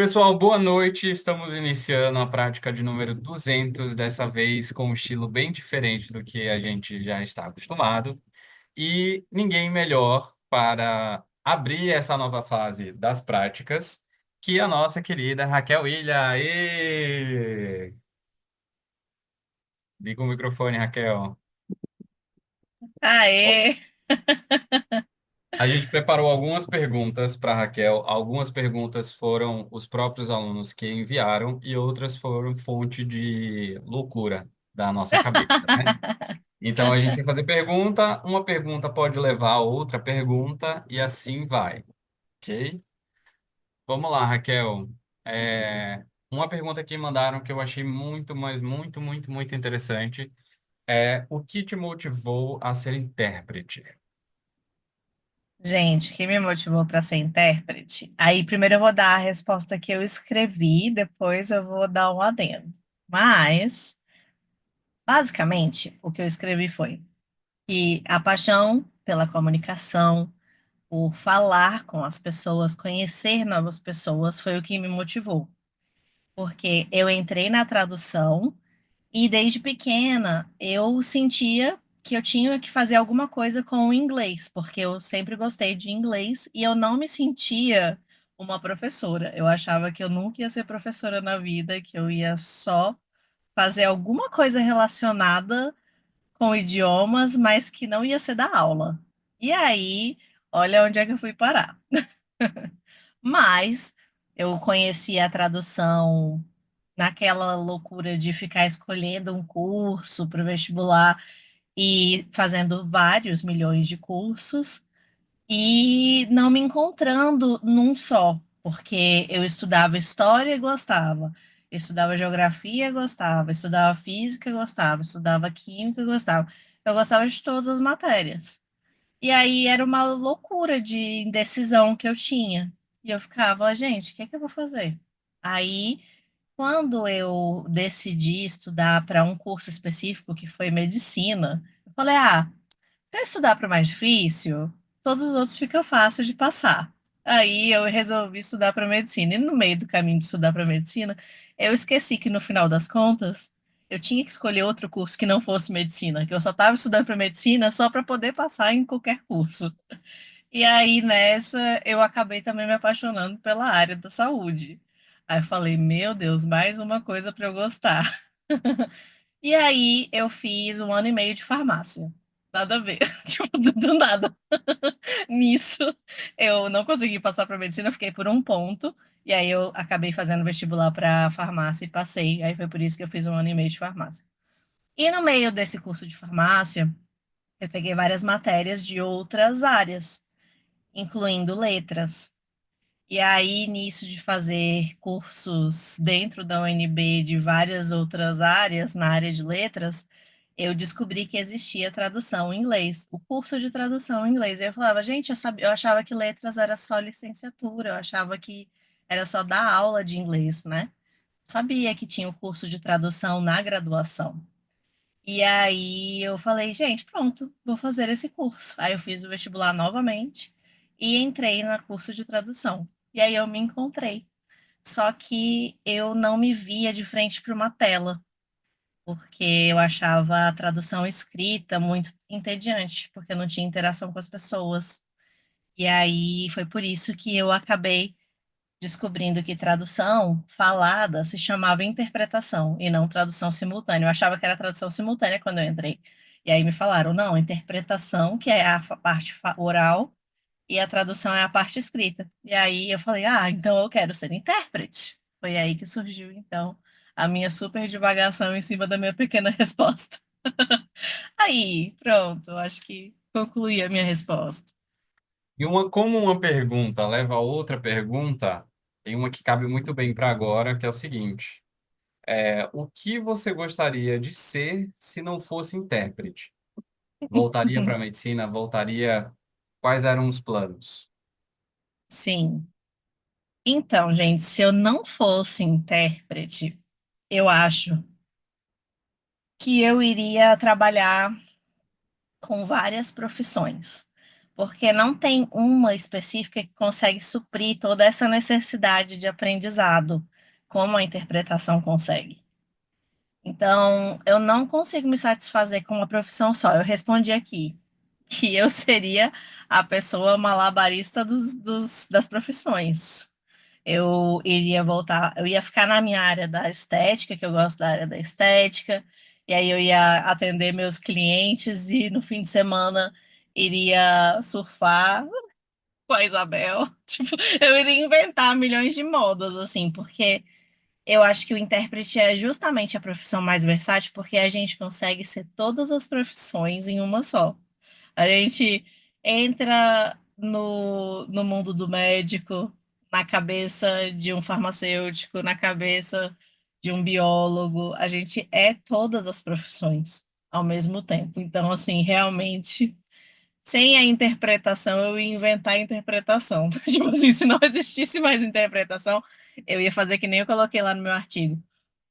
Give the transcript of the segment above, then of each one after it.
Pessoal, boa noite. Estamos iniciando a prática de número 200, dessa vez com um estilo bem diferente do que a gente já está acostumado. E ninguém melhor para abrir essa nova fase das práticas que a nossa querida Raquel Ilha. Aê! Liga o microfone, Raquel. Aê! A gente preparou algumas perguntas para Raquel. Algumas perguntas foram os próprios alunos que enviaram e outras foram fonte de loucura da nossa cabeça, né? Então a gente vai fazer pergunta, uma pergunta pode levar a outra pergunta e assim vai, ok? Vamos lá, Raquel. Uma pergunta que mandaram que eu achei muito, mas muito, muito, muito interessante é: o que te motivou a ser intérprete? Gente, o que me motivou para ser intérprete? Aí, primeiro eu vou dar a resposta que eu escrevi, depois eu vou dar um adendo. Mas, basicamente, o que eu escrevi foi que a paixão pela comunicação, por falar com as pessoas, conhecer novas pessoas, foi o que me motivou. Porque eu entrei na tradução. E desde pequena eu sentia que eu tinha que fazer alguma coisa com o inglês, porque eu sempre gostei de inglês e eu não me sentia uma professora. Eu achava que eu nunca ia ser professora na vida, que eu ia só fazer alguma coisa relacionada com idiomas, mas que não ia ser da aula. E aí, olha onde é que eu fui parar. Mas eu conheci a tradução naquela loucura de ficar escolhendo um curso para o vestibular e fazendo vários milhões de cursos e não me encontrando num só, porque eu estudava história e gostava, estudava geografia e gostava, estudava física e gostava, estudava química e gostava. Eu gostava de todas as matérias. E aí era uma loucura de indecisão que eu tinha. E eu ficava, gente, o que é que eu vou fazer? Aí quando eu decidi estudar para um curso específico, que foi medicina, eu falei: se eu estudar para o mais difícil, todos os outros ficam fáceis de passar. Aí eu resolvi estudar para medicina. E no meio do caminho de estudar para medicina, eu esqueci que no final das contas, eu tinha que escolher outro curso que não fosse medicina, que eu só estava estudando para medicina só para poder passar em qualquer curso. E aí, nessa, eu acabei também me apaixonando pela área da saúde. Aí eu falei, meu Deus, mais uma coisa para eu gostar. E aí eu fiz 1 ano e meio de farmácia. Nada a ver, tipo, do nada. Nisso, eu não consegui passar para medicina, eu fiquei por um ponto. E aí eu acabei fazendo vestibular para farmácia e passei. Aí foi por isso que eu fiz 1 ano e meio de farmácia. E no meio desse curso de farmácia, eu peguei várias matérias de outras áreas, incluindo letras. E aí, nisso de fazer cursos dentro da UNB de várias outras áreas, na área de letras, eu descobri que existia tradução em inglês, o curso de tradução em inglês. E eu falava, gente, eu achava que letras era só licenciatura, eu achava que era só dar aula de inglês, né? Sabia que tinha o curso de tradução na graduação. E aí eu falei, gente, pronto, vou fazer esse curso. Aí eu fiz o vestibular novamente e entrei no curso de tradução. E aí eu me encontrei. Só que eu não me via de frente para uma tela, porque eu achava a tradução escrita muito entediante, porque eu não tinha interação com as pessoas. E aí foi por isso que eu acabei descobrindo que tradução falada se chamava interpretação e não tradução simultânea. Eu achava que era tradução simultânea quando eu entrei. E aí me falaram, não, interpretação, que é a parte oral, e a tradução é a parte escrita. E aí eu falei, então eu quero ser intérprete. Foi aí que surgiu, então, a minha super divagação em cima da minha pequena resposta. Aí, pronto, acho que concluí a minha resposta. Como uma pergunta leva a outra pergunta, tem uma que cabe muito bem para agora, que é o seguinte: o que você gostaria de ser se não fosse intérprete? Voltaria para a medicina? Voltaria? Quais eram os planos? Sim. Então, gente, se eu não fosse intérprete, eu acho que eu iria trabalhar com várias profissões. porque não tem uma específica que consegue suprir toda essa necessidade de aprendizado, como a interpretação consegue. Então, eu não consigo me satisfazer com uma profissão só. Eu respondi aqui que eu seria a pessoa malabarista das profissões. Eu iria voltar, eu ia ficar na minha área da estética, que eu gosto da área da estética, e aí eu ia atender meus clientes e no fim de semana iria surfar com a Isabel. Tipo, eu iria inventar milhões de modas, assim, porque eu acho que o intérprete é justamente a profissão mais versátil, porque a gente consegue ser todas as profissões em uma só. A gente entra no mundo do médico, na cabeça de um farmacêutico, na cabeça de um biólogo. A gente é todas as profissões ao mesmo tempo. Então, assim, realmente, sem a interpretação, eu ia inventar a interpretação. Tipo assim, se não existisse mais interpretação, eu ia fazer que nem eu coloquei lá no meu artigo,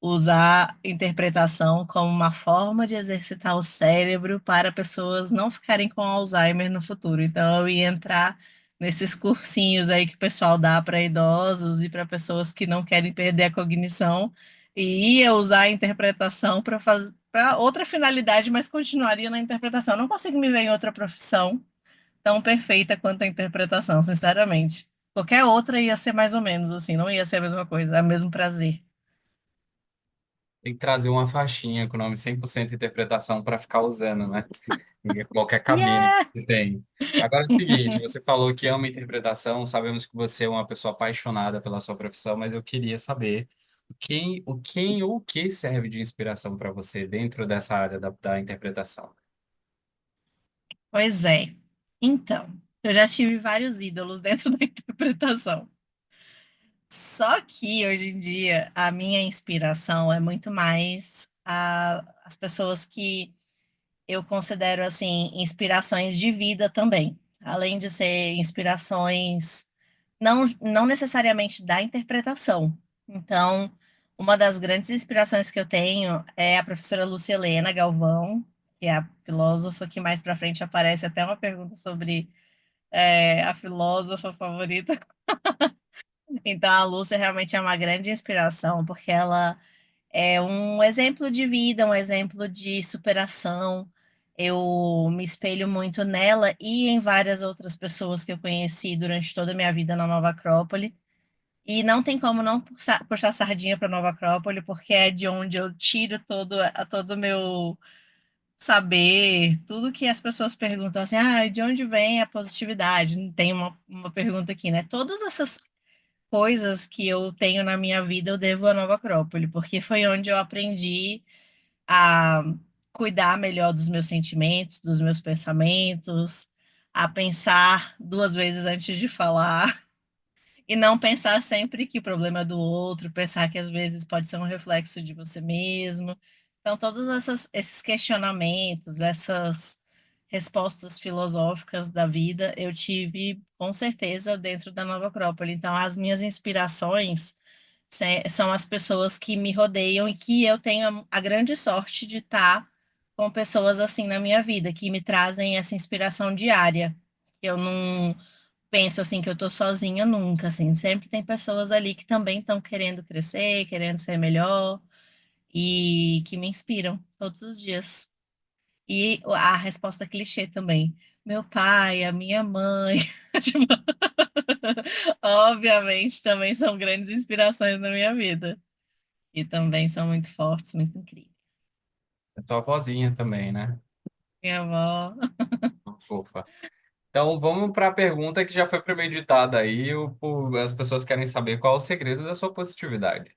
usar interpretação como uma forma de exercitar o cérebro para pessoas não ficarem com Alzheimer no futuro. Então, eu ia entrar nesses cursinhos aí que o pessoal dá para idosos e para pessoas que não querem perder a cognição, e ia usar a interpretação para fazer para outra finalidade, mas continuaria na interpretação. Eu não consigo me ver em outra profissão tão perfeita quanto a interpretação, sinceramente. Qualquer outra ia ser mais ou menos assim, não ia ser a mesma coisa, é o mesmo prazer. Tem que trazer uma faixinha com o nome 100% interpretação para ficar usando, né? Em qualquer cabine que Yeah! você tem. Agora é o seguinte, você falou que ama interpretação, sabemos que você é uma pessoa apaixonada pela sua profissão, mas eu queria saber quem ou o que serve de inspiração para você dentro dessa área da interpretação. Pois é. Então, eu já tive vários ídolos dentro da interpretação. Só que hoje em dia a minha inspiração é muito mais as pessoas que eu considero assim inspirações de vida também, além de ser inspirações não necessariamente da interpretação. Então, uma das grandes inspirações que eu tenho é a professora Lúcia Helena Galvão, que é a filósofa que mais para frente aparece até uma pergunta sobre a filósofa favorita. Então, a Lúcia realmente é uma grande inspiração, porque ela é um exemplo de vida, um exemplo de superação. Eu me espelho muito nela e em várias outras pessoas que eu conheci durante toda a minha vida na Nova Acrópole. E não tem como não puxar sardinha para Nova Acrópole, porque é de onde eu tiro todo o meu saber, tudo que as pessoas perguntam assim, de onde vem a positividade? Tem uma pergunta aqui, né? Todas essas coisas que eu tenho na minha vida eu devo à Nova Acrópole, porque foi onde eu aprendi a cuidar melhor dos meus sentimentos, dos meus pensamentos, a pensar duas vezes antes de falar. E não pensar sempre que o problema é do outro, pensar que às vezes pode ser um reflexo de você mesmo. Então, todos esses questionamentos, essas respostas filosóficas da vida, eu tive com certeza dentro da Nova Acrópole. Então, as minhas inspirações são as pessoas que me rodeiam e que eu tenho a grande sorte de estar com pessoas assim na minha vida, que me trazem essa inspiração diária. Eu não penso assim que eu tô sozinha nunca, assim, sempre tem pessoas ali que também estão querendo crescer, querendo ser melhor e que me inspiram todos os dias. E a resposta clichê também. Meu pai, a minha mãe, tipo, obviamente também são grandes inspirações na minha vida e também são muito fortes, muito incríveis. A tua vozinha também, né? Minha avó. Fofa. Então vamos para a pergunta que já foi premeditada aí. As pessoas querem saber qual é o segredo da sua positividade.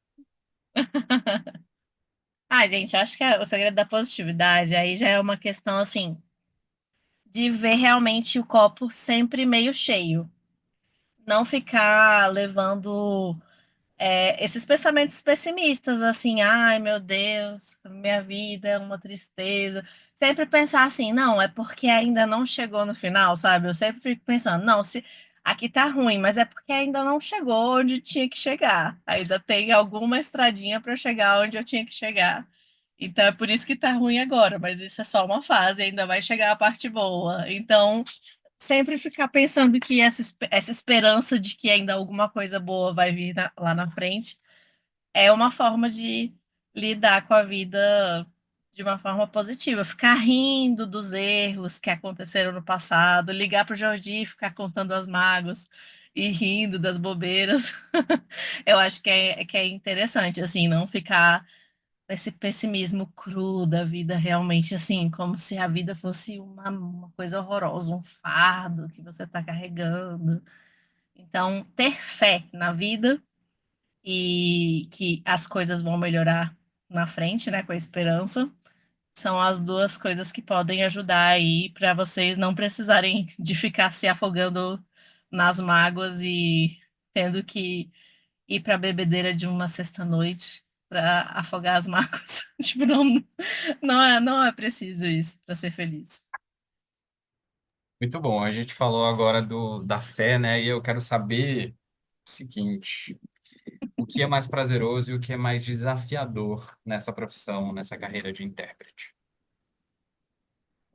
Gente, acho que o segredo da positividade aí já é uma questão assim de ver realmente o copo sempre meio cheio. Não ficar levando esses pensamentos pessimistas, assim, ai meu Deus, minha vida é uma tristeza. Sempre pensar assim, não, é porque ainda não chegou no final, sabe? Eu sempre fico pensando, não, se aqui tá ruim, mas é porque ainda não chegou onde tinha que chegar. Ainda tem alguma estradinha para chegar onde eu tinha que chegar. Então é por isso que tá ruim agora, mas isso é só uma fase, ainda vai chegar a parte boa. Então, sempre ficar pensando que essa esperança de que ainda alguma coisa boa vai vir lá na frente é uma forma de lidar com a vida de uma forma positiva. Ficar rindo dos erros que aconteceram no passado, ligar para o Jordi e ficar contando as mágoas e rindo das bobeiras. Eu acho que é interessante, assim, não ficar nesse pessimismo cru da vida, realmente, assim, como se a vida fosse uma coisa horrorosa, um fardo que você está carregando. Então, ter fé na vida e que as coisas vão melhorar na frente, né, com a esperança, são as duas coisas que podem ajudar aí para vocês não precisarem de ficar se afogando nas mágoas e tendo que ir para a bebedeira de uma sexta-noite para afogar as mágoas. Tipo, não é preciso isso para ser feliz. Muito bom. A gente falou agora da fé, né? E eu quero saber o seguinte: o que é mais prazeroso e o que é mais desafiador nessa profissão, nessa carreira de intérprete?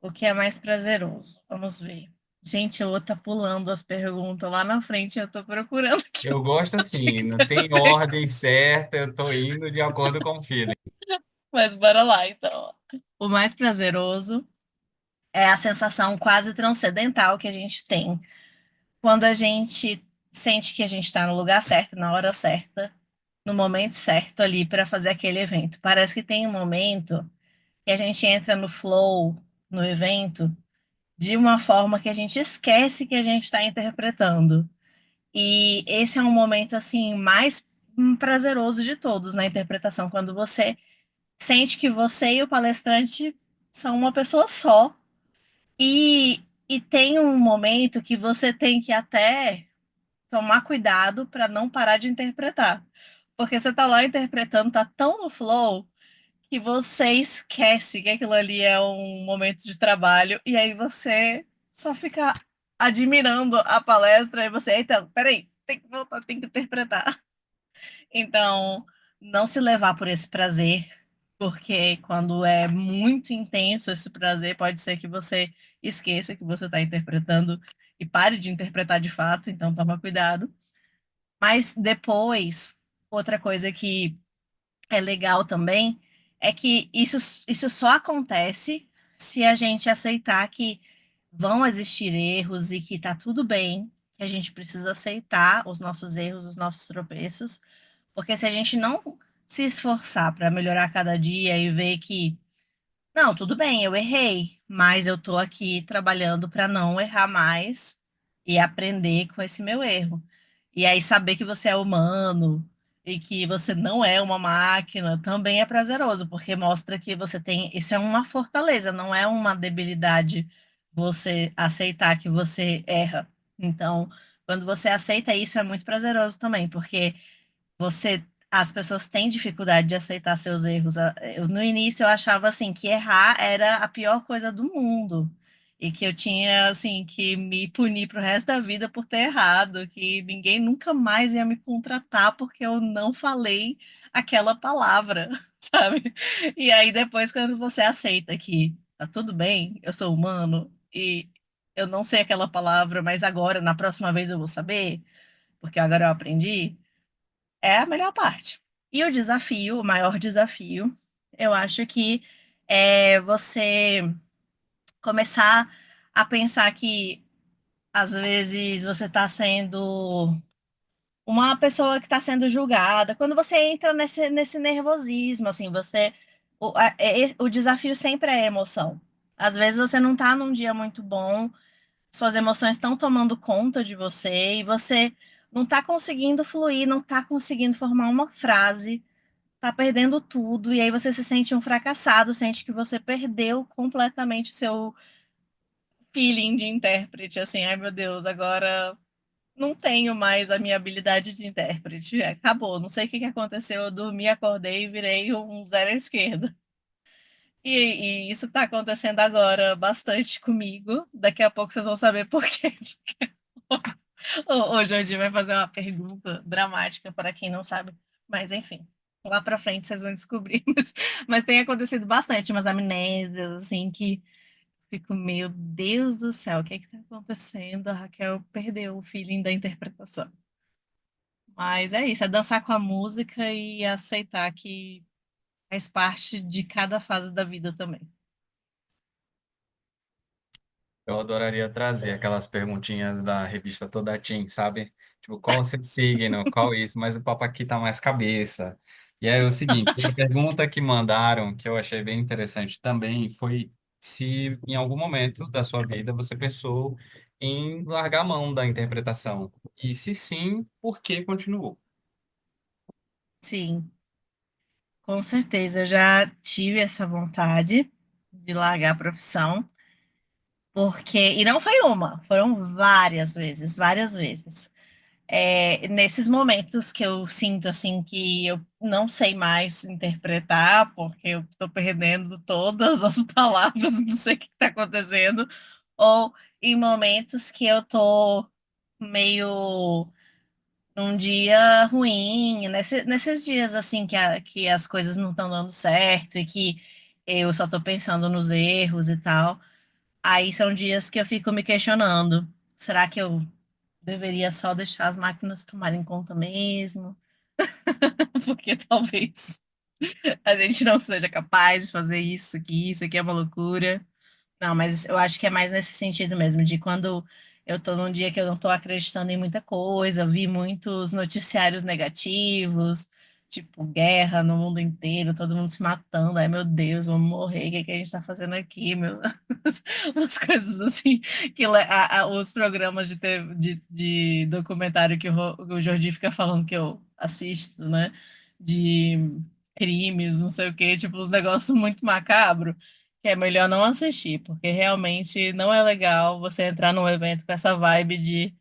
O que é mais prazeroso? Vamos ver. Gente, eu vou estar pulando as perguntas lá na frente, eu estou procurando aqui Eu gosto onde é assim, que não tá essa tem pergunta. ordem certa, eu tô indo de acordo com o feeling. Mas bora lá, então. O mais prazeroso é a sensação quase transcendental que a gente tem quando a gente sente que a gente está no lugar certo, na hora certa, no momento certo ali para fazer aquele evento. Parece que tem um momento que a gente entra no flow, no evento, de uma forma que a gente esquece que a gente está interpretando. E esse é um momento assim mais prazeroso de todos na interpretação, quando você sente que você e o palestrante são uma pessoa só. E tem um momento que você tem que até tomar cuidado para não parar de interpretar. Porque você tá lá interpretando, tá tão no flow que você esquece que aquilo ali é um momento de trabalho e aí você só fica admirando a palestra e você, eita, peraí, tem que voltar, tem que interpretar. Então, não se levar por esse prazer, porque quando é muito intenso esse prazer, pode ser que você esqueça que você está interpretando e pare de interpretar de fato, então toma cuidado. Mas depois, outra coisa que é legal também é que isso só acontece se a gente aceitar que vão existir erros e que tá tudo bem, que a gente precisa aceitar os nossos erros, os nossos tropeços, porque se a gente não se esforçar para melhorar cada dia e ver que não, tudo bem, eu errei, mas eu tô aqui trabalhando para não errar mais e aprender com esse meu erro. E aí saber que você é humano e que você não é uma máquina também é prazeroso, porque mostra que você tem, isso é uma fortaleza, não é uma debilidade você aceitar que você erra. Então, quando você aceita isso é muito prazeroso também, porque as pessoas têm dificuldade de aceitar seus erros. No início eu achava assim que errar era a pior coisa do mundo e que eu tinha assim que me punir pro resto da vida por ter errado, que ninguém nunca mais ia me contratar porque eu não falei aquela palavra, sabe? E aí depois quando você aceita que tá tudo bem, eu sou humano e eu não sei aquela palavra, mas agora na próxima vez eu vou saber, porque agora eu aprendi. É a melhor parte. E o desafio, o maior desafio, eu acho que é você começar a pensar que às vezes você está sendo uma pessoa que está sendo julgada. Quando você entra nesse nervosismo, assim, o desafio sempre é emoção. Às vezes você não está num dia muito bom, suas emoções estão tomando conta de você e você não está conseguindo fluir, não está conseguindo formar uma frase, tá perdendo tudo, e aí você se sente um fracassado, sente que você perdeu completamente o seu feeling de intérprete, assim, ai meu Deus, agora não tenho mais a minha habilidade de intérprete, acabou, não sei o que que aconteceu, eu dormi, acordei e virei um zero à esquerda. E isso tá acontecendo agora bastante comigo, daqui a pouco vocês vão saber por quê. O Jordi vai fazer uma pergunta dramática para quem não sabe, mas enfim, lá para frente vocês vão descobrir. Mas tem acontecido bastante, umas amnésias, assim, que Fico, meu Deus do céu, o que é que tá acontecendo? A Raquel perdeu o feeling da interpretação. Mas é isso, é dançar com a música e aceitar que faz parte de cada fase da vida também. Eu adoraria trazer aquelas perguntinhas da revista Toda Teen, sabe? Tipo, qual o seu signo, qual isso, mas o papo aqui tá mais cabeça. E aí é o seguinte, outra pergunta que mandaram, que eu achei bem interessante também, foi se em algum momento da sua vida você pensou em largar a mão da interpretação. E se sim, por que continuou? Sim, com certeza. Eu já tive essa vontade de largar a profissão, porque. E não foi uma, foram várias vezes, várias vezes. Nesses momentos que eu sinto assim que eu não sei mais interpretar, porque eu estou perdendo todas as palavras, não sei o que está acontecendo, ou em momentos que eu tô meio num dia ruim, nesses dias assim que as coisas não estão dando certo e que eu só tô pensando nos erros e tal. Aí são dias que eu fico me questionando: será que eu deveria só deixar as máquinas tomarem conta mesmo? Porque talvez a gente não seja capaz de fazer isso, que isso aqui é uma loucura. Não, mas eu acho que é mais nesse sentido mesmo, de quando eu tô num dia que eu não tô acreditando em muita coisa, vi muitos noticiários negativos, tipo guerra no mundo inteiro, todo mundo se matando, ai meu Deus, vamos morrer, o que é que a gente tá fazendo aqui, meu? Umas coisas assim, os programas de documentário que o Jordi fica falando que eu assisto, né? De crimes, não sei o quê, tipo, uns negócios muito macabros que é melhor não assistir, porque realmente não é legal você entrar num evento com essa vibe de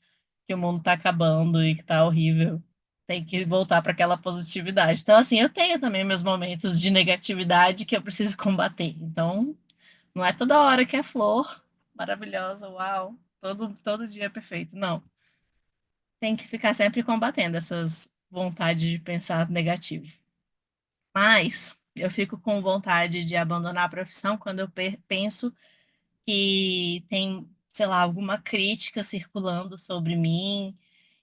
que o mundo tá acabando e que tá horrível. Tem que voltar para aquela positividade. Então, assim, eu tenho também meus momentos de negatividade que eu preciso combater. Então, não é toda hora que é flor maravilhosa, uau, todo dia é perfeito. Não. Tem que ficar sempre combatendo essas vontades de pensar negativo. Mas eu fico com vontade de abandonar a profissão quando eu penso que tem, sei lá, alguma crítica circulando sobre mim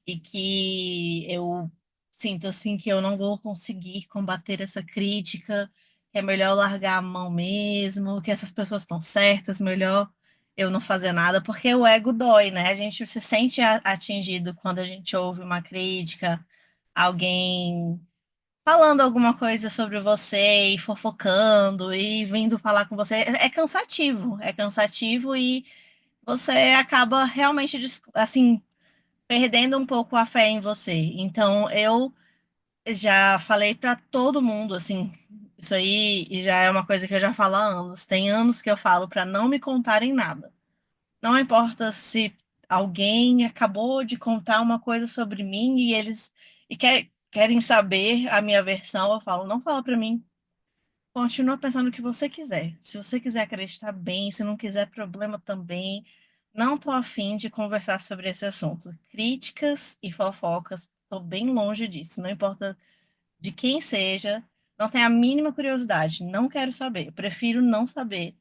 e que eu sinto assim que eu não vou conseguir combater essa crítica, que é melhor largar a mão mesmo, que essas pessoas estão certas, melhor eu não fazer nada, porque o ego dói, né? A gente se sente atingido quando a gente ouve uma crítica, alguém falando alguma coisa sobre você e fofocando e vindo falar com você. É cansativo e você acaba realmente, assim, perdendo um pouco a fé em você. Então, eu já falei para todo mundo, assim, isso aí e já é uma coisa que eu já falo há anos. Tem anos que eu falo para não me contarem nada. Não importa se alguém acabou de contar uma coisa sobre mim e eles querem saber a minha versão, eu falo, não fala para mim. Continua pensando o que você quiser. Se você quiser acreditar bem, se não quiser problema também. Não tô afim de conversar sobre esse assunto. Críticas e fofocas, tô bem longe disso. Não importa de quem seja, não tenho a mínima curiosidade. Não quero saber. Eu prefiro não saber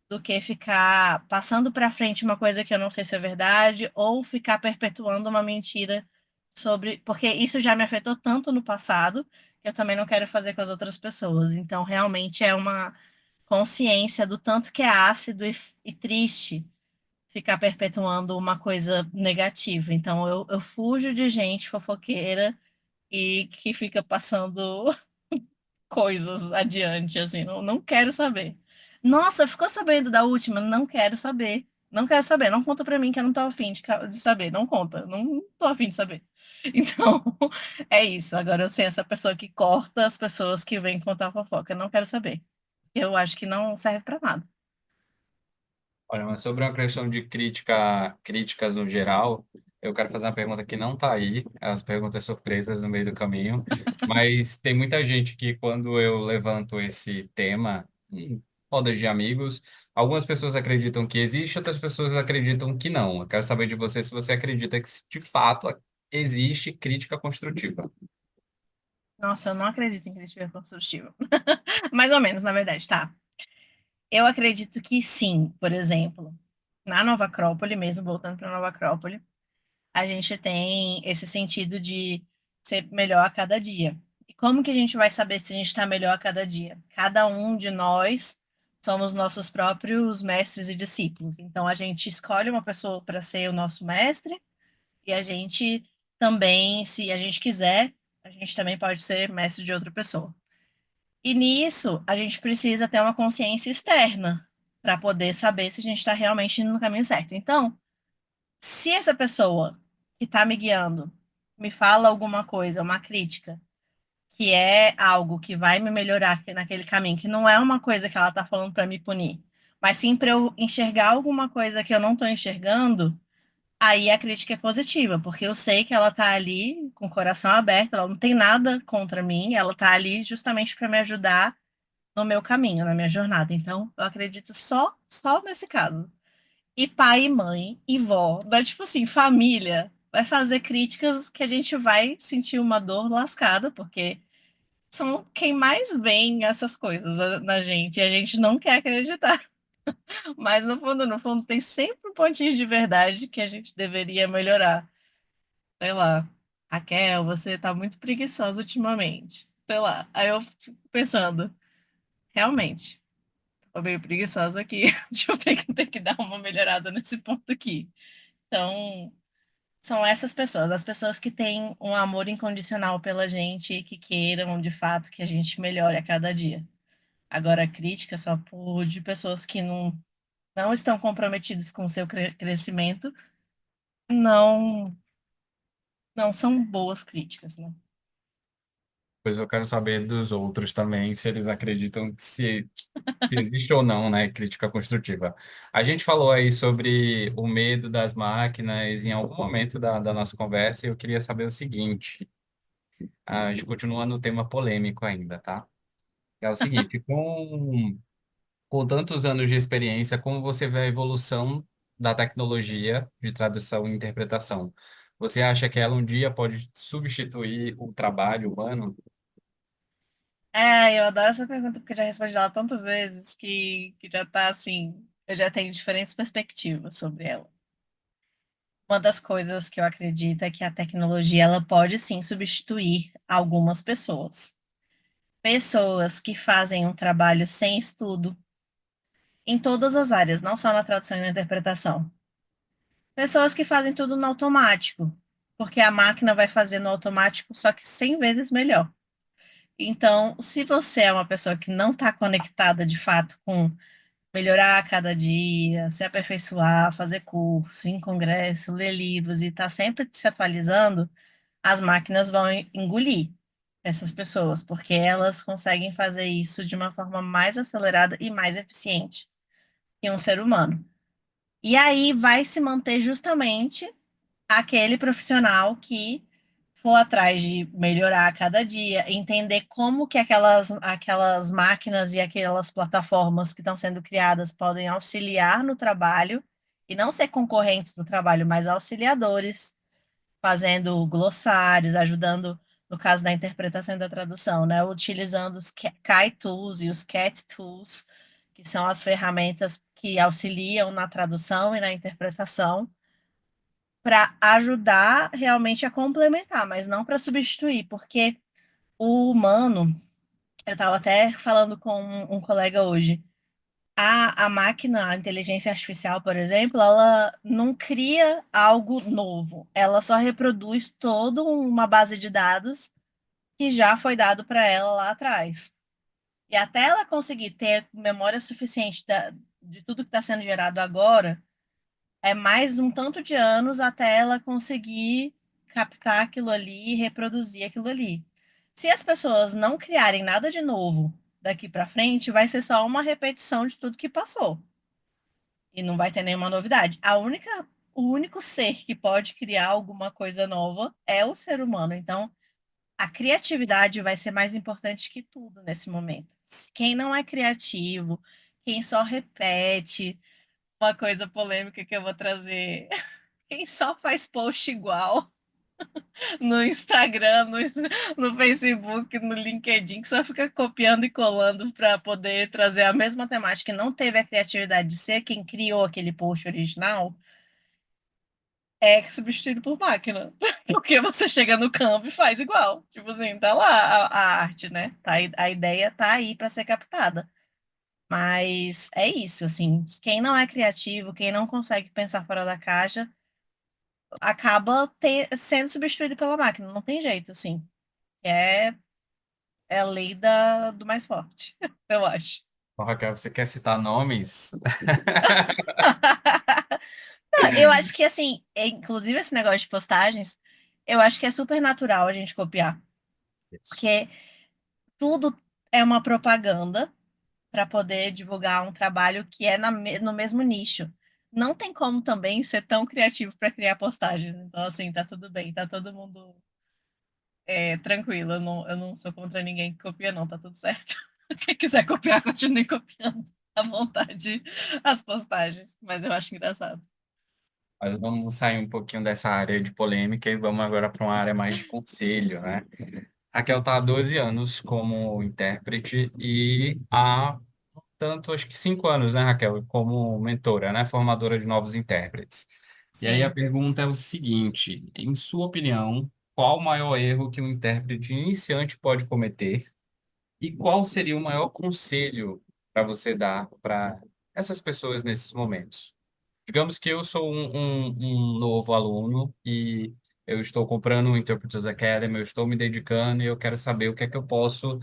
do que ficar passando para frente uma coisa que eu não sei se é verdade ou ficar perpetuando uma mentira sobre, porque isso já me afetou tanto no passado que eu também não quero fazer com as outras pessoas. Então, realmente é uma consciência do tanto que é ácido e triste ficar perpetuando uma coisa negativa. Então, eu fujo de gente fofoqueira e que fica passando coisas adiante, assim, não quero saber. Nossa, ficou sabendo da última? Não quero saber. Não quero saber. Não conta pra mim que eu não tô afim de saber. Não conta. Não tô afim de saber. Então, é isso. Agora eu sei essa pessoa que corta as pessoas que vêm contar fofoca. Eu não quero saber. Eu acho que não serve pra nada. Olha, mas sobre uma questão de críticas no geral, eu quero fazer uma pergunta que não está aí, as perguntas surpresas no meio do caminho, mas tem muita gente que quando eu levanto esse tema em rodas de amigos, algumas pessoas acreditam que existe, outras pessoas acreditam que não. Eu quero saber de você se você acredita que de fato existe crítica construtiva. Nossa, eu não acredito em crítica construtiva. Mais ou menos, na verdade, tá? Eu acredito que sim, por exemplo, na Nova Acrópole, mesmo voltando para Nova Acrópole, a gente tem esse sentido de ser melhor a cada dia. E como que a gente vai saber se a gente está melhor a cada dia? Cada um de nós somos nossos próprios mestres e discípulos. Então a gente escolhe uma pessoa para ser o nosso mestre e a gente também, se a gente quiser, a gente também pode ser mestre de outra pessoa. E nisso, a gente precisa ter uma consciência externa para poder saber se a gente está realmente indo no caminho certo. Então, se essa pessoa que está me guiando me fala alguma coisa, uma crítica, que é algo que vai me melhorar naquele caminho, que não é uma coisa que ela está falando para me punir, mas sim para eu enxergar alguma coisa que eu não estou enxergando, aí a crítica é positiva, porque eu sei que ela está ali com o coração aberto, ela não tem nada contra mim, ela está ali justamente para me ajudar no meu caminho, na minha jornada. Então, eu acredito só nesse caso. E pai e mãe e vó, tipo assim, família, vai fazer críticas que a gente vai sentir uma dor lascada, porque são quem mais vê essas coisas na gente, e a gente não quer acreditar. Mas no fundo, tem sempre um pontinho de verdade que a gente deveria melhorar. Sei lá, Raquel, você tá muito preguiçosa ultimamente. Sei lá. Aí eu fico pensando, realmente, tô meio preguiçosa aqui. Deixa eu ter que dar uma melhorada nesse ponto aqui. Então, são essas pessoas, as pessoas que têm um amor incondicional pela gente e que queiram, de fato, que a gente melhore a cada dia. Agora, a crítica só de pessoas que não estão comprometidos com o seu crescimento não, não são boas críticas, né? Pois eu quero saber dos outros também, se eles acreditam que se existe ou não, né, crítica construtiva. A gente falou aí sobre o medo das máquinas em algum momento da nossa conversa, e eu queria saber o seguinte, a gente continua no tema polêmico ainda, tá? É o seguinte, com tantos anos de experiência, como você vê a evolução da tecnologia de tradução e interpretação? Você acha que ela um dia pode substituir o trabalho humano? É, eu adoro essa pergunta porque eu já respondi ela tantas vezes que já tá assim, eu já tenho diferentes perspectivas sobre ela. Uma das coisas que eu acredito é que a tecnologia ela pode sim substituir algumas pessoas. Pessoas que fazem um trabalho sem estudo em todas as áreas, não só na tradução e na interpretação. Pessoas que fazem tudo no automático, porque a máquina vai fazer no automático, só que 100 vezes melhor. Então, se você é uma pessoa que não está conectada de fato com melhorar a cada dia, se aperfeiçoar, fazer curso, ir em congresso, ler livros e está sempre se atualizando, as máquinas vão engolir essas pessoas, porque elas conseguem fazer isso de uma forma mais acelerada e mais eficiente que um ser humano. E aí vai se manter justamente aquele profissional que for atrás de melhorar a cada dia, entender como que aquelas máquinas e aquelas plataformas que estão sendo criadas podem auxiliar no trabalho e não ser concorrentes do trabalho, mas auxiliadores, fazendo glossários, ajudando no caso da interpretação e da tradução, né? Utilizando os Kai Tools e os Cat Tools, que são as ferramentas que auxiliam na tradução e na interpretação para ajudar realmente a complementar, mas não para substituir, porque o humano, eu estava até falando com um colega hoje, a máquina, a inteligência artificial, por exemplo, ela não cria algo novo, ela só reproduz toda uma base de dados que já foi dado para ela lá atrás. E até ela conseguir ter memória suficiente de tudo que está sendo gerado agora, é mais um tanto de anos até ela conseguir captar aquilo ali e reproduzir aquilo ali. Se as pessoas não criarem nada de novo daqui para frente, vai ser só uma repetição de tudo que passou. E não vai ter nenhuma novidade. O único ser que pode criar alguma coisa nova é o ser humano. Então, a criatividade vai ser mais importante que tudo nesse momento. Quem não é criativo, quem só repete, uma coisa polêmica que eu vou trazer. Quem só faz post igual, no Instagram, no Facebook, no LinkedIn, que só fica copiando e colando para poder trazer a mesma temática e não teve a criatividade de ser quem criou aquele post original, é substituído por máquina. Porque você chega no campo e faz igual. Tipo assim, tá lá a arte, né? Tá, a ideia tá aí para ser captada. Mas é isso, assim, quem não é criativo, quem não consegue pensar fora da caixa, acaba sendo substituído pela máquina. Não tem jeito, assim. É, é a lei do mais forte, eu acho. Ô, Raquel, você quer citar nomes? Não, eu acho que, assim, inclusive esse negócio de postagens, eu acho que é super natural a gente copiar. Isso. Porque tudo é uma propaganda para poder divulgar um trabalho que é no mesmo nicho. Não tem como também ser tão criativo para criar postagens. Então, assim, tá tudo bem, tá todo mundo tranquilo. Eu não sou contra ninguém que copia, não, tá tudo certo. Quem quiser copiar, continue copiando à vontade as postagens. Mas eu acho engraçado. Mas vamos sair um pouquinho dessa área de polêmica e vamos agora para uma área mais de conselho, né? Raquel está há 12 anos como intérprete e há tanto, acho que 5 anos, né, Raquel, como mentora, né, formadora de novos intérpretes. E aí a Sim, pergunta é o seguinte, em sua opinião, qual o maior erro que um intérprete iniciante pode cometer e qual seria o maior conselho para você dar para essas pessoas nesses momentos? Digamos que eu sou um novo aluno e eu estou comprando um Interpreters Academy, eu estou me dedicando e eu quero saber o que é que eu posso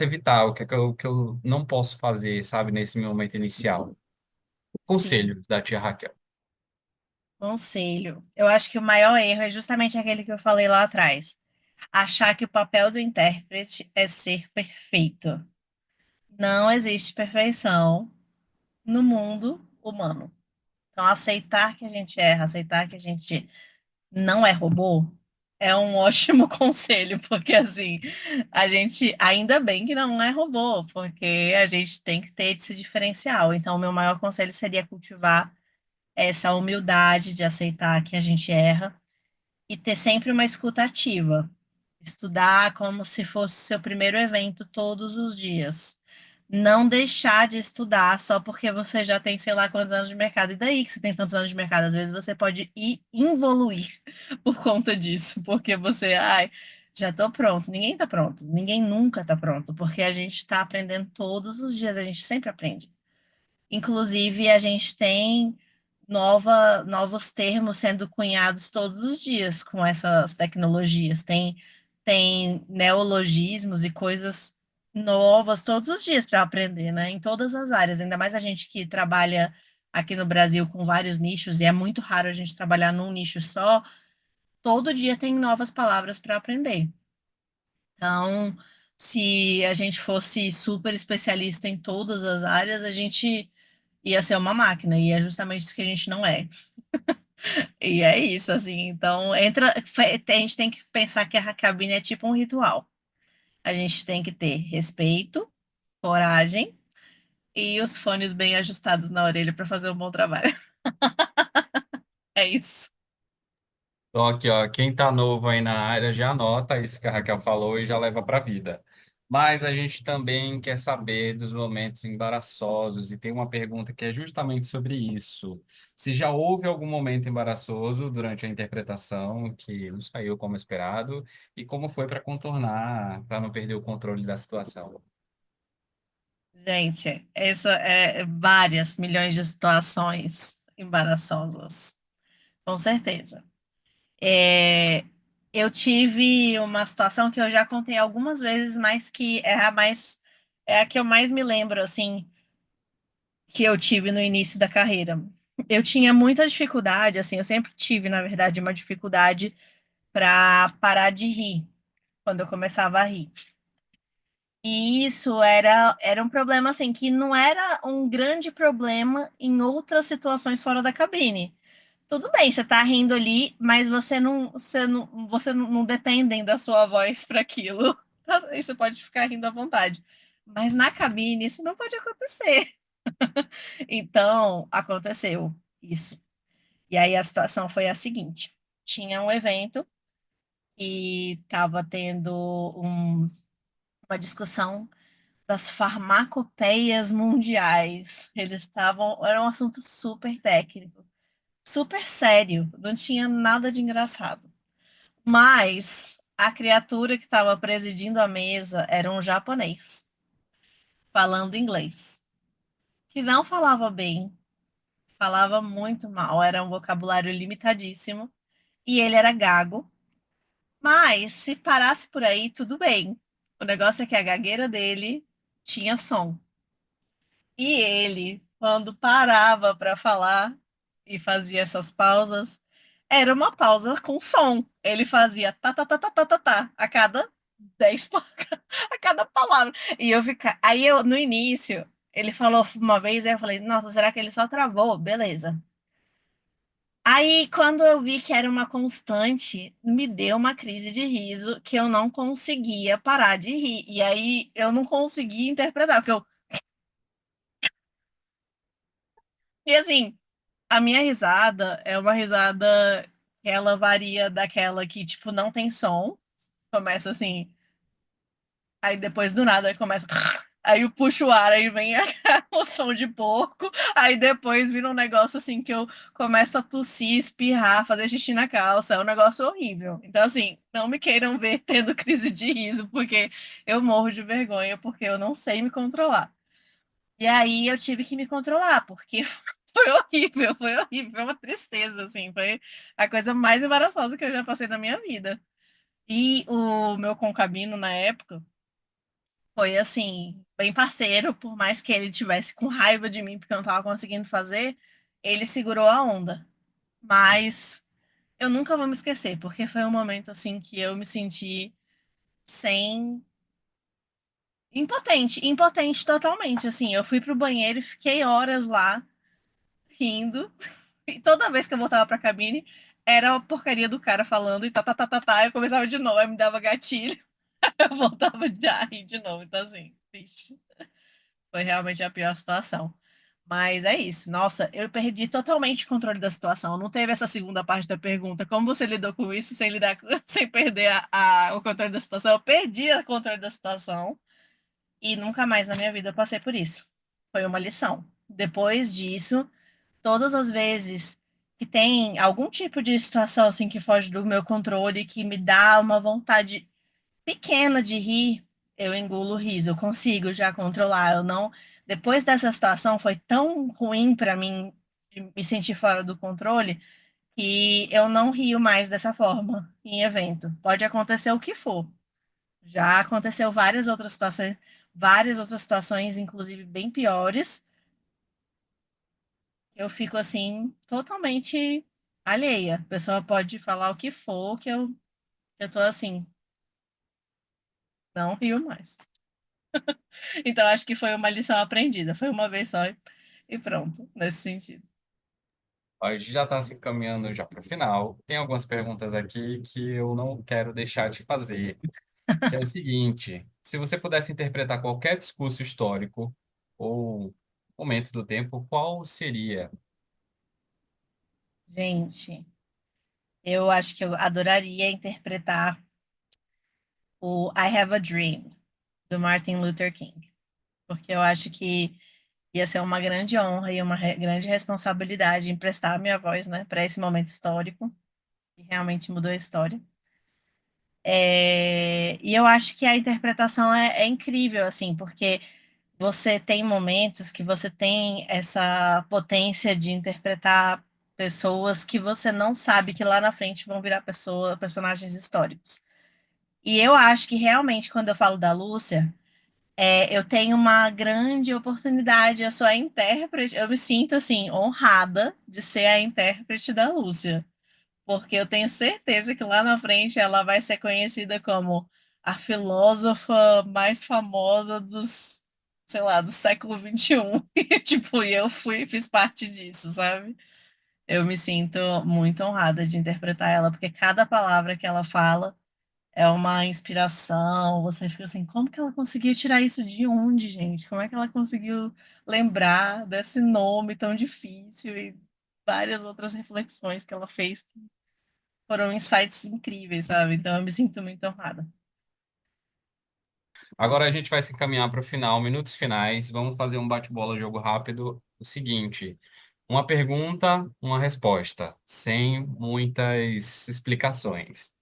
evitar, o que eu não posso fazer, sabe, nesse meu momento inicial. sim. Conselho da tia Raquel. Conselho. Eu acho que o maior erro é justamente aquele que eu falei lá atrás. Achar que o papel do intérprete é ser perfeito. Não existe perfeição no mundo humano. Então, aceitar que a gente erra, aceitar que a gente não é robô, é um ótimo conselho, porque assim, a gente ainda bem que não é robô, porque a gente tem que ter esse diferencial. Então, o meu maior conselho seria cultivar essa humildade de aceitar que a gente erra e ter sempre uma escuta ativa. Estudar como se fosse o seu primeiro evento todos os dias. Não deixar de estudar só porque você já tem, sei lá, quantos anos de mercado. E daí que você tem tantos anos de mercado? Às vezes você pode ir evoluir por conta disso, porque você, ai, já tô pronto. Ninguém tá pronto. Ninguém nunca tá pronto, porque a gente está aprendendo todos os dias, a gente sempre aprende. Inclusive, a gente tem novos termos sendo cunhados todos os dias com essas tecnologias. Tem neologismos e coisas novas todos os dias para aprender, né? Em todas as áreas. Ainda mais a gente que trabalha aqui no Brasil com vários nichos, e é muito raro a gente trabalhar num nicho só. Todo dia tem novas palavras para aprender. Então, se a gente fosse super especialista em todas as áreas, a gente ia ser uma máquina, e é justamente isso que a gente não é. E é isso, assim. Então, a gente tem que pensar que a cabine é tipo um ritual. A gente tem que ter respeito, coragem e os fones bem ajustados na orelha para fazer um bom trabalho. É isso. Então, aqui, ó, quem tá novo aí na área já anota isso que a Raquel falou e já leva para a vida. Mas a gente também quer saber dos momentos embaraçosos e tem uma pergunta que é justamente sobre isso. Se já houve algum momento embaraçoso durante a interpretação que não saiu como esperado e como foi para contornar, para não perder o controle da situação. Gente, essa é várias milhões de situações embaraçosas, com certeza. É, eu tive uma situação que eu já contei algumas vezes, mas que é a que eu mais me lembro, assim, que eu tive no início da carreira. Eu tinha muita dificuldade, assim, eu sempre tive, na verdade, uma dificuldade para parar de rir quando eu começava a rir. E isso era um problema, assim, que não era um grande problema em outras situações fora da cabine. Tudo bem, você tá rindo ali, mas você não dependem da sua voz para aquilo. Isso pode ficar rindo à vontade. Mas na cabine isso não pode acontecer. Então, aconteceu isso. E aí a situação foi a seguinte: tinha um evento e estava tendo uma discussão das farmacopeias mundiais. Eles estavam, era um assunto super técnico, super sério, não tinha nada de engraçado. Mas a criatura que estava presidindo a mesa era um japonês, falando inglês, que não falava bem, falava muito mal, era um vocabulário limitadíssimo, e ele era gago. Mas se parasse por aí, tudo bem. O negócio é que a gagueira dele tinha som. E ele, quando parava para falar e fazia essas pausas, era uma pausa com som. Ele fazia tá, tá, tá, tá, tá, tá, tá, a cada 10 a cada palavra. E eu ficar. Aí eu, no início, ele falou uma vez, aí eu falei, nossa, será que ele só travou? Beleza. Aí, quando eu vi que era uma constante, me deu uma crise de riso que eu não conseguia parar de rir. E aí eu não conseguia interpretar, porque eu. E assim, a minha risada é uma risada que ela varia daquela que, tipo, não tem som. Começa assim, aí depois do nada começa. Aí eu puxo o ar, aí vem o som de porco. Aí depois vira um negócio assim que eu começo a tossir, espirrar, fazer xixi na calça. É um negócio horrível. Então, assim, não me queiram ver tendo crise de riso, porque eu morro de vergonha, porque eu não sei me controlar. E aí eu tive que me controlar, porque foi horrível, foi uma tristeza, assim, foi a coisa mais embaraçosa que eu já passei na minha vida. E o meu concubino na época foi assim, bem parceiro, por mais que ele tivesse com raiva de mim porque eu não estava conseguindo fazer, ele segurou a onda. Mas eu nunca vou me esquecer, porque foi um momento assim que eu me senti sem impotente, impotente totalmente, assim, eu fui pro banheiro e fiquei horas lá rindo. E toda vez que eu voltava pra cabine, era a porcaria do cara falando e tá, tá, tá, tá, tá. Eu começava de novo, aí me dava gatilho, eu voltava a rir de novo. Então, assim, triste. Foi realmente a pior situação. Mas é isso. Nossa, eu perdi totalmente o controle da situação. Não teve essa segunda parte da pergunta. Como você lidou com isso sem lidar sem perder o controle da situação? Eu perdi o controle da situação e nunca mais na minha vida eu passei por isso. Foi uma lição. Depois disso, todas as vezes que tem algum tipo de situação assim que foge do meu controle, que me dá uma vontade pequena de rir, eu engulo o riso, eu consigo já controlar. Eu não, depois dessa situação foi tão ruim para mim de me sentir fora do controle que eu não rio mais dessa forma em evento. Pode acontecer o que for. Já aconteceu várias outras situações, inclusive bem piores. Eu fico assim, totalmente alheia. A pessoa pode falar o que for, eu tô assim, não rio mais. Então, acho que foi uma lição aprendida. Foi uma vez só e pronto, nesse sentido. A gente já está se encaminhando já para o final. Tem algumas perguntas aqui que eu não quero deixar de fazer, que é o seguinte: se você pudesse interpretar qualquer discurso histórico ou momento do tempo, qual seria? Gente, eu acho que eu adoraria interpretar o I Have a Dream, do Martin Luther King, porque eu acho que ia ser uma grande honra e uma grande responsabilidade emprestar a minha voz, né, para esse momento histórico, que realmente mudou a história. E eu acho que a interpretação é incrível, assim, porque você tem momentos que você tem essa potência de interpretar pessoas que você não sabe que lá na frente vão virar personagens históricos. E eu acho que realmente, quando eu falo da Lúcia, eu tenho uma grande oportunidade, eu sou a intérprete, eu me sinto assim, honrada de ser a intérprete da Lúcia. Porque eu tenho certeza que lá na frente ela vai ser conhecida como a filósofa mais famosa dos, sei lá, do século XXI. E, tipo, fiz parte disso, sabe? Eu me sinto muito honrada de interpretar ela, porque cada palavra que ela fala é uma inspiração. Você fica assim, como que ela conseguiu tirar isso de onde, gente? Como é que ela conseguiu lembrar desse nome tão difícil e várias outras reflexões que ela fez foram insights incríveis, sabe? Então eu me sinto muito honrada. Agora a gente vai se encaminhar para o final, minutos finais. Vamos fazer um bate-bola, jogo rápido. O seguinte, uma pergunta, uma resposta, sem muitas explicações.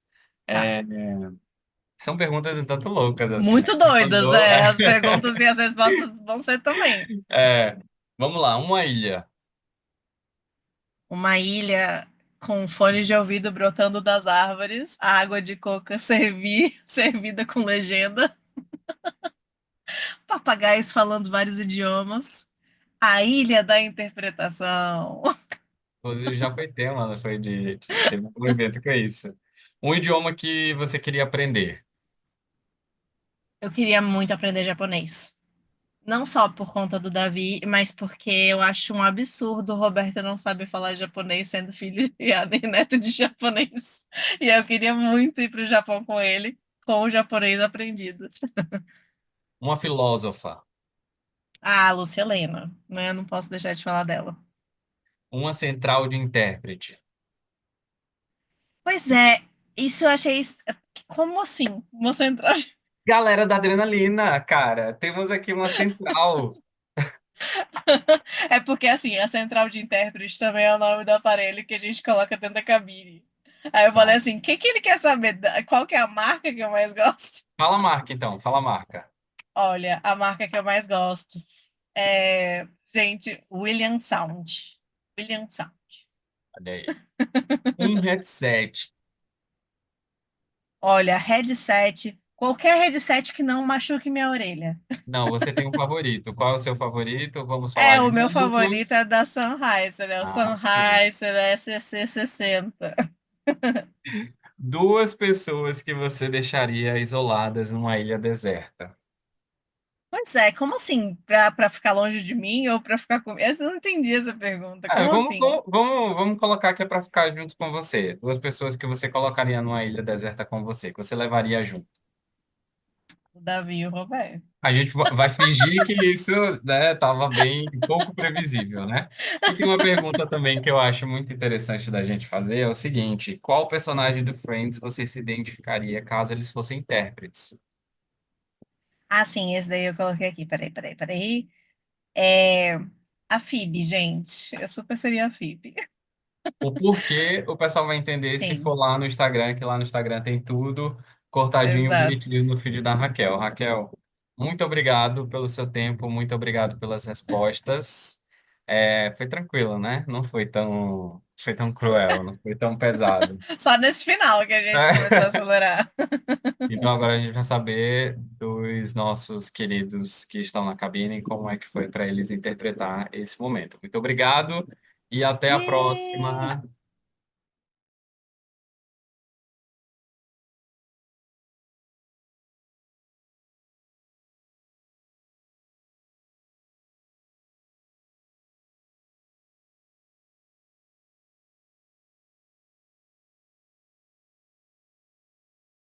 Tá. É, são perguntas um tanto loucas, assim, né? Muito Você doidas, mandou. é. As perguntas e as respostas vão ser também. É, vamos lá, uma ilha. Uma ilha com fones de ouvido brotando das árvores, água de coca servida com legenda, papagaios falando vários idiomas, a ilha da interpretação. Inclusive já foi tema, não foi teve um evento com isso. Um idioma que você queria aprender. Eu queria muito aprender japonês. Não só por conta do Davi, mas porque eu acho um absurdo o Roberto não saber falar japonês, sendo filho e neto de japonês. E eu queria muito ir para o Japão com ele, com o japonês aprendido. Uma filósofa. Ah, Lúcia Helena, né? Não posso deixar de falar dela. Uma central de intérprete. Pois é, isso eu achei. Como assim? Uma central. Galera da adrenalina, cara, temos aqui uma central. É porque, assim, a central de intérprete também é o nome do aparelho que a gente coloca dentro da cabine. Aí eu falei Ah, assim: o que que ele quer saber? Qual que é a marca que eu mais gosto? fala a marca, então, fala a marca. Olha, a marca que eu mais gosto é, gente, William Sound. William Sound. Olha aí. Um headset. Olha, headset, qualquer headset que não machuque minha orelha. Não, você tem um favorito. Qual é o seu favorito? Vamos É, falar o meu favorito juntos. é da Sennheiser, é o Ah, sim. Sennheiser SC60. Duas pessoas que você deixaria isoladas numa ilha deserta. Pois é, como assim? Pra ficar longe de mim ou pra ficar comigo? Eu não entendi essa pergunta. Ah, Como assim? vamos colocar que é para ficar junto com você. Duas pessoas que você colocaria numa ilha deserta com você, que você levaria junto. O Davi e o Roberto. A gente vai fingir que isso, né, estava bem pouco previsível, né? E tem uma pergunta também que eu acho muito interessante da gente fazer, é o seguinte: qual personagem do Friends você se identificaria caso eles fossem intérpretes? Ah, sim, esse daí eu coloquei aqui. Peraí. É, a Phoebe, gente. Eu super seria a Phoebe. O porquê o pessoal vai entender se for Sim, lá no Instagram, que lá no Instagram tem tudo cortadinho, exato. bonitinho no feed da Raquel. Raquel, muito obrigado pelo seu tempo, muito obrigado pelas respostas. É, foi tranquilo, né? Não foi tão cruel, não foi tão pesado. Só nesse final que a gente começou a acelerar. Então agora a gente vai saber dos nossos queridos que estão na cabine como é que foi para eles interpretar esse momento. Muito obrigado e até a Ih, próxima.